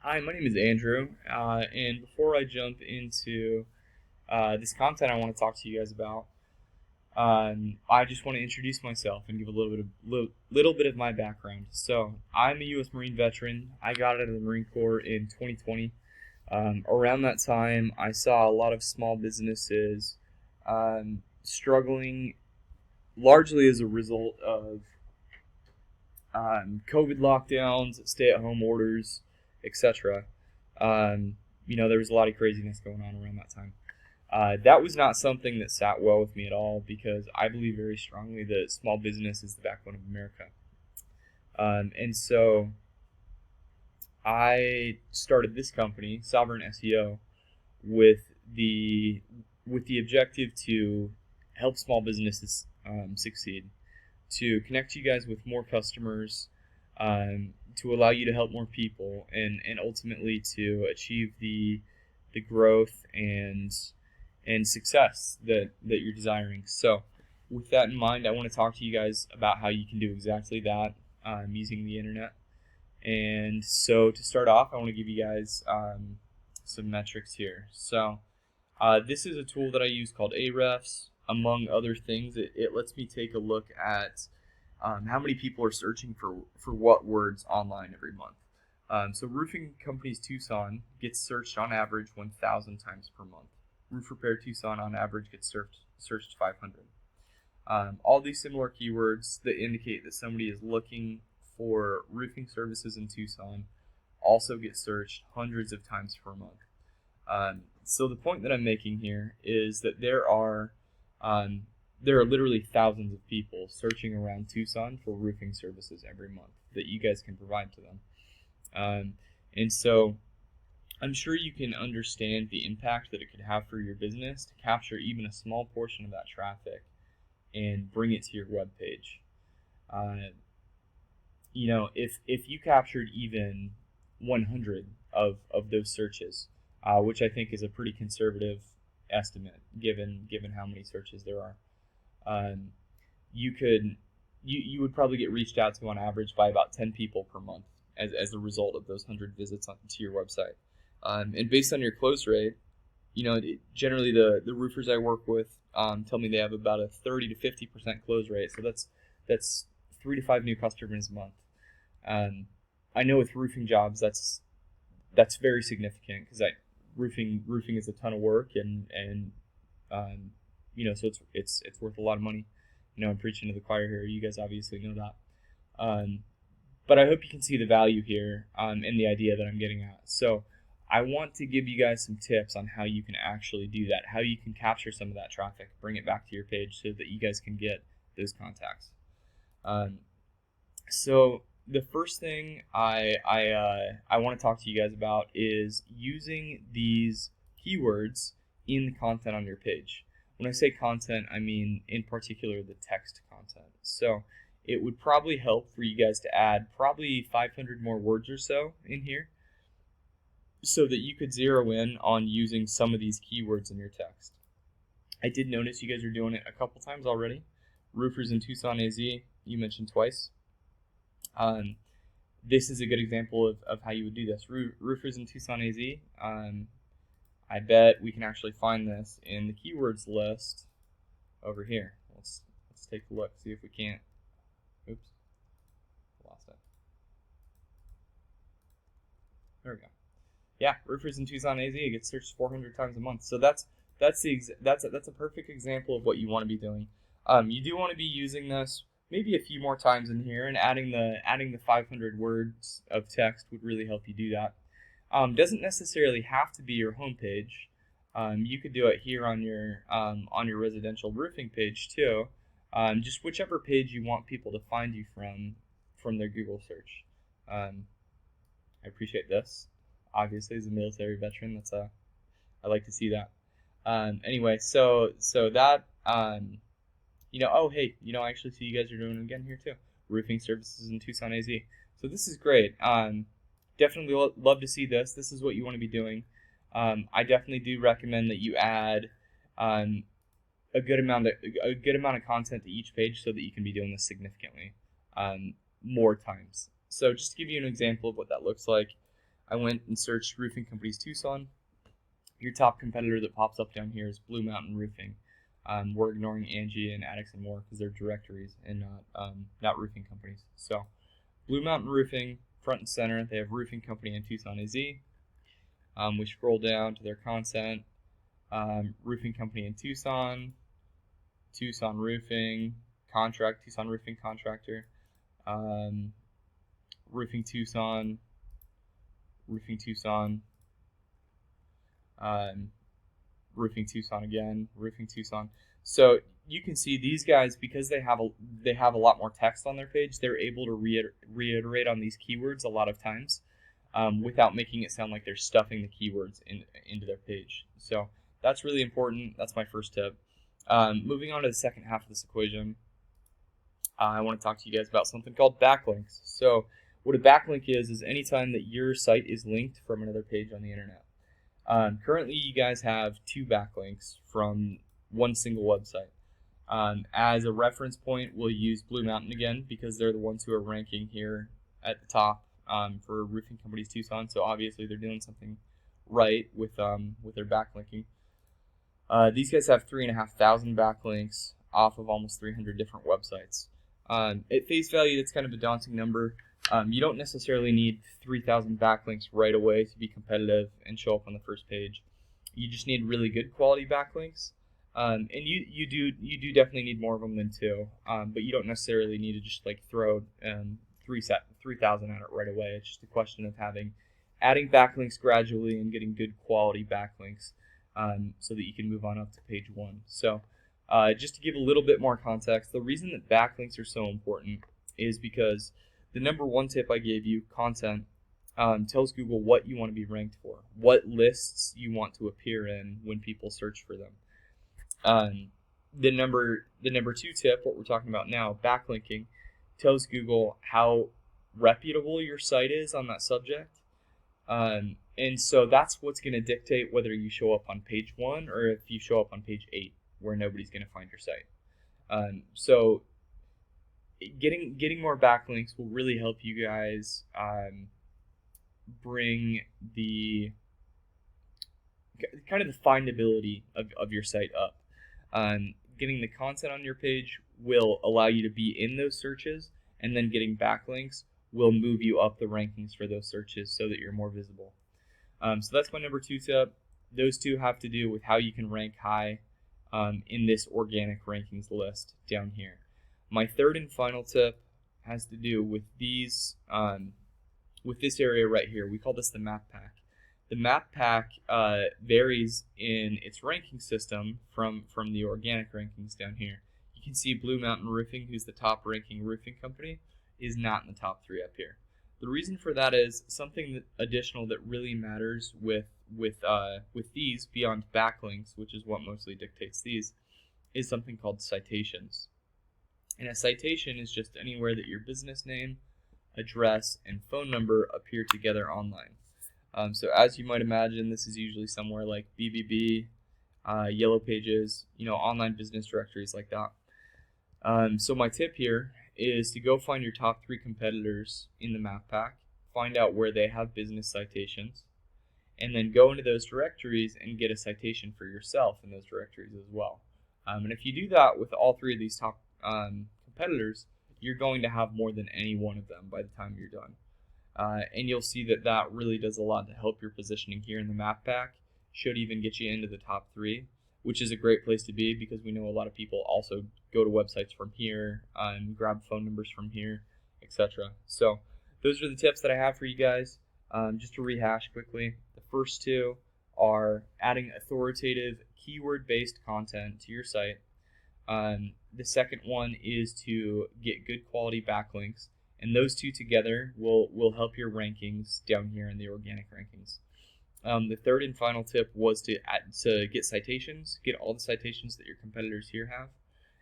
Hi, my name is Andrew, and before I jump into this content I want to talk to you guys about, I just want to introduce myself and give a little bit of my background. So, I'm a U.S. Marine veteran. I got out of the Marine Corps in 2020. Around that time, I saw a lot of small businesses struggling largely as a result of COVID lockdowns, stay-at-home orders, etc. There was a lot of craziness going on around that time. That was not something that sat well with me at all because I believe very strongly that small business is the backbone of America. And so I started this company, Sovereign SEO, with the with the objective to help small businesses succeed, to connect you guys with more customers, to allow you to help more people, and ultimately to achieve the growth and success that you're desiring. So, with that in mind, I want to talk to you guys about how you can do exactly that using the internet. And so, to start off, I want to give you guys some metrics here. So, this is a tool that I use called Ahrefs. Among other things, it lets me take a look at how many people are searching for what words online every month. So Roofing Companies Tucson gets searched on average 1,000 times per month. Roof Repair Tucson on average gets searched 500. All these similar keywords that indicate that somebody is looking for roofing services in Tucson also get searched hundreds of times per month. So the point that I'm making here is that there are literally thousands of people searching around Tucson for roofing services every month that you guys can provide to them. And so I'm sure you can understand the impact that it could have for your business to capture even a small portion of that traffic and bring it to your web page. If you captured even 100 of those searches, which I think is a pretty conservative estimate given how many searches there are, you would probably get reached out to on average by about 10 people per month as a result of those 100 visits to your website. And based on your close rate, generally the roofers I work with tell me they have about a 30 to 50% close rate. So that's 3 to 5 new customers a month. I know with roofing jobs that's very significant because roofing is a ton of work and so it's worth a lot of money. I'm preaching to the choir here. You guys obviously know that. But I hope you can see the value here and the idea that I'm getting at. So I want to give you guys some tips on how you can actually do that, how you can capture some of that traffic, bring it back to your page so that you guys can get those contacts. So the first thing I want to talk to you guys about is using these keywords in the content on your page. When I say content, I mean in particular the text content. So it would probably help for you guys to add probably 500 more words or so in here so that you could zero in on using some of these keywords in your text. I did notice you guys are doing it a couple times already. Roofers in Tucson, AZ, you mentioned twice. This is a good example of how you would do this. Roofers in Tucson, AZ. I bet we can actually find this in the keywords list over here. Let's take a look, see if we can't. Oops, lost it. There we go. Yeah, roofers in Tucson, AZ gets searched 400 times a month. So that's a perfect example of what you want to be doing. You do want to be using this maybe a few more times in here, and adding the 500 words of text would really help you do that. Doesn't necessarily have to be your homepage. You could do it here on your residential roofing page too. Just whichever page you want people to find you from their Google search. I appreciate this. Obviously, as a military veteran, I like to see that. Anyway, so that oh hey, I actually see you guys are doing it again here too. Roofing services in Tucson, AZ. So this is great. Definitely love to see this. This is what you want to be doing. I definitely do recommend that you add a good amount of content to each page so that you can be doing this significantly more times. So just to give you an example of what that looks like, I went and searched roofing companies Tucson. Your top competitor that pops up down here is Blue Mountain Roofing. We're ignoring Angie and Addicts and more because they're directories and not roofing companies. So Blue Mountain Roofing, front and center. They have roofing company in Tucson, AZ. We scroll down to their content. Roofing company in Tucson, Tucson Roofing, Tucson Roofing Contractor, Roofing Tucson, Roofing Tucson, Roofing Tucson again, Roofing Tucson. So you can see these guys, because they have a lot more text on their page, they're able to reiterate on these keywords a lot of times without making it sound like they're stuffing the keywords into their page. So that's really important. That's my first tip. Moving on to the second half of this equation, I want to talk to you guys about something called backlinks. So what a backlink is anytime that your site is linked from another page on the internet. Currently, you guys have 2 backlinks from one single website. As a reference point, we'll use Blue Mountain again because they're the ones who are ranking here at the top for roofing companies Tucson. So obviously, they're doing something right with their backlinking. These guys have 3,500 backlinks off of almost 300 different websites. At face value, that's kind of a daunting number. You don't necessarily need 3,000 backlinks right away to be competitive and show up on the first page. You just need really good quality backlinks, and you do definitely need more of them than 2. But you don't necessarily need to just like throw 3,000 at it right away. It's just a question of adding backlinks gradually and getting good quality backlinks, so that you can move on up to page 1. So just to give a little bit more context, the reason that backlinks are so important is because the number 1 tip I gave you, content, tells Google what you want to be ranked for, what lists you want to appear in when people search for them. The number 2 tip, what we're talking about now, backlinking, tells Google how reputable your site is on that subject. And so that's what's going to dictate whether you show up on page 1 or if you show up on page 8 where nobody's going to find your site. So getting more backlinks will really help you guys bring the kind of the findability of your site up. Getting the content on your page will allow you to be in those searches, and then getting backlinks will move you up the rankings for those searches so that you're more visible. So that's my number 2 tip. Those 2 have to do with how you can rank high in this organic rankings list down here. My third and final tip has to do with these, with this area right here. We call this the map pack. The map pack varies in its ranking system from the organic rankings down here. You can see Blue Mountain Roofing, who's the top ranking roofing company, is not in the top 3 up here. The reason for that is something additional that really matters with these beyond backlinks, which is what mostly dictates these, is something called citations. And a citation is just anywhere that your business name, address, and phone number appear together online. So as you might imagine, this is usually somewhere like BBB, Yellow Pages, online business directories like that. So my tip here is to go find your top 3 competitors in the map pack, find out where they have business citations, and then go into those directories and get a citation for yourself in those directories as well. And if you do that with all 3 of these top competitors, you're going to have more than any one of them by the time you're done. And you'll see that really does a lot to help your positioning here in the map pack. Should even get you into the top 3, which is a great place to be because we know a lot of people also go to websites from here and grab phone numbers from here, etc. So those are the tips that I have for you guys. Just to rehash quickly, the first 2 are adding authoritative keyword-based content to your site. The second one is to get good quality backlinks, and those 2 together will help your rankings down here in the organic rankings. The third and final tip was to get citations, get all the citations that your competitors here have,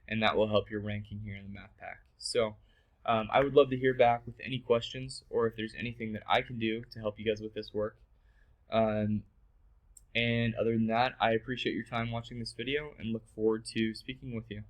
and that will help your ranking here in the map pack. So I would love to hear back with any questions or if there's anything that I can do to help you guys with this work. And other than that, I appreciate your time watching this video and look forward to speaking with you.